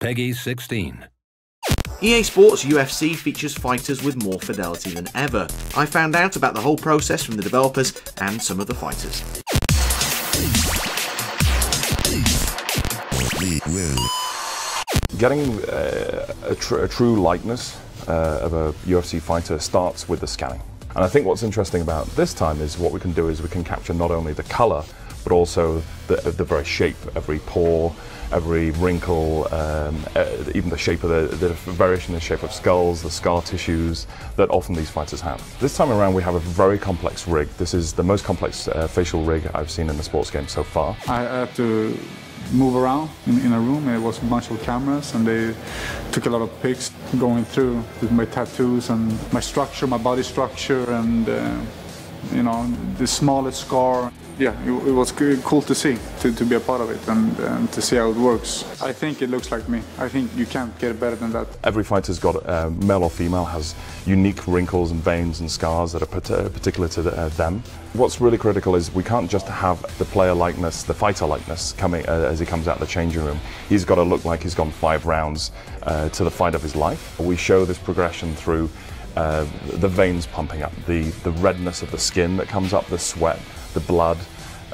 Peggy 16. EA Sports UFC features fighters with more fidelity than ever. I found out about the whole process from the developers and some of the fighters. Getting a true likeness of a UFC fighter starts with the scanning. And I think what's interesting about this time is what we can do is we can capture not only the color, but also the very shape, every pore, every wrinkle, even the shape of the variation in the shape of skulls, the scar tissues that often these fighters have. This time around we have a very complex rig. This is the most complex facial rig I've seen in the sports game so far. I had to move around in a room, and it was a bunch of cameras, and they took a lot of pics going through with my tattoos and my structure, my body structure, and you know, the smallest scar. Yeah, it was cool to see, to be a part of it and to see how it works. I think it looks like me. I think you can't get better than that. Every fighter's got, male or female, has unique wrinkles and veins and scars that are particular to them. What's really critical is we can't just have the player likeness, the fighter likeness coming as he comes out of the changing room. He's got to look like he's gone 5 rounds to the fight of his life. We show this progression through the veins pumping up, the redness of the skin that comes up, the sweat, the blood,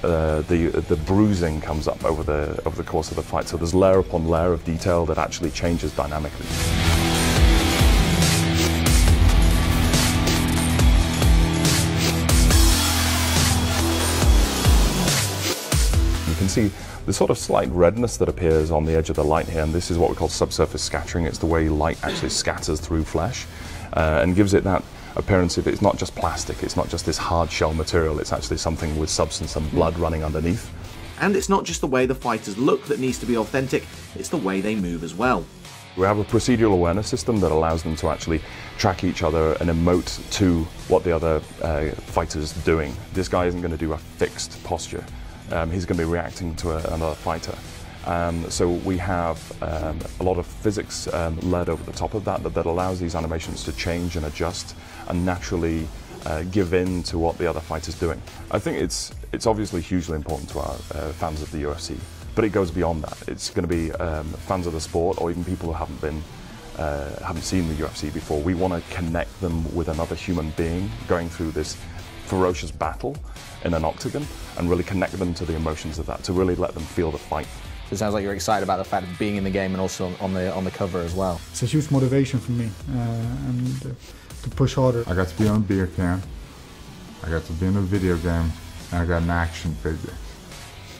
the bruising comes up over the course of the fight. So there's layer upon layer of detail that actually changes dynamically. You can see the sort of slight redness that appears on the edge of the light here, and this is what we call subsurface scattering. It's the way light actually scatters through flesh and gives it that appearance of it's not just plastic, it's not just this hard shell material, it's actually something with substance and blood running underneath. And it's not just the way the fighters look that needs to be authentic, it's the way they move as well. We have a procedural awareness system that allows them to actually track each other and emote to what the other fighter's doing. This guy isn't going to do a fixed posture, he's going to be reacting to another fighter. So we have a lot of physics led over the top of that allows these animations to change and adjust and naturally give in to what the other fighter's doing. I think it's obviously hugely important to our fans of the UFC, but it goes beyond that. It's going to be fans of the sport, or even people who haven't seen the UFC before. We want to connect them with another human being going through this ferocious battle in an octagon and really connect them to the emotions of that, to really let them feel the fight. It sounds like you're excited about the fact of being in the game and also on the cover as well. It's a huge motivation for me and to push harder. I got to be on a beer can, I got to be in a video game, and I got an action figure.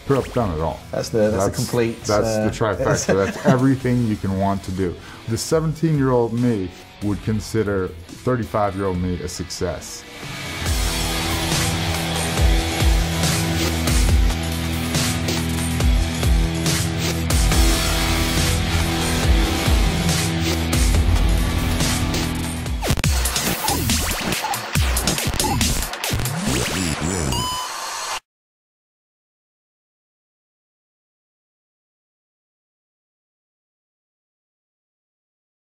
Pretty much done it all. That's the complete... That's the trifecta. That's everything you can want to do. The 17-year-old me would consider 35-year-old me a success. Win.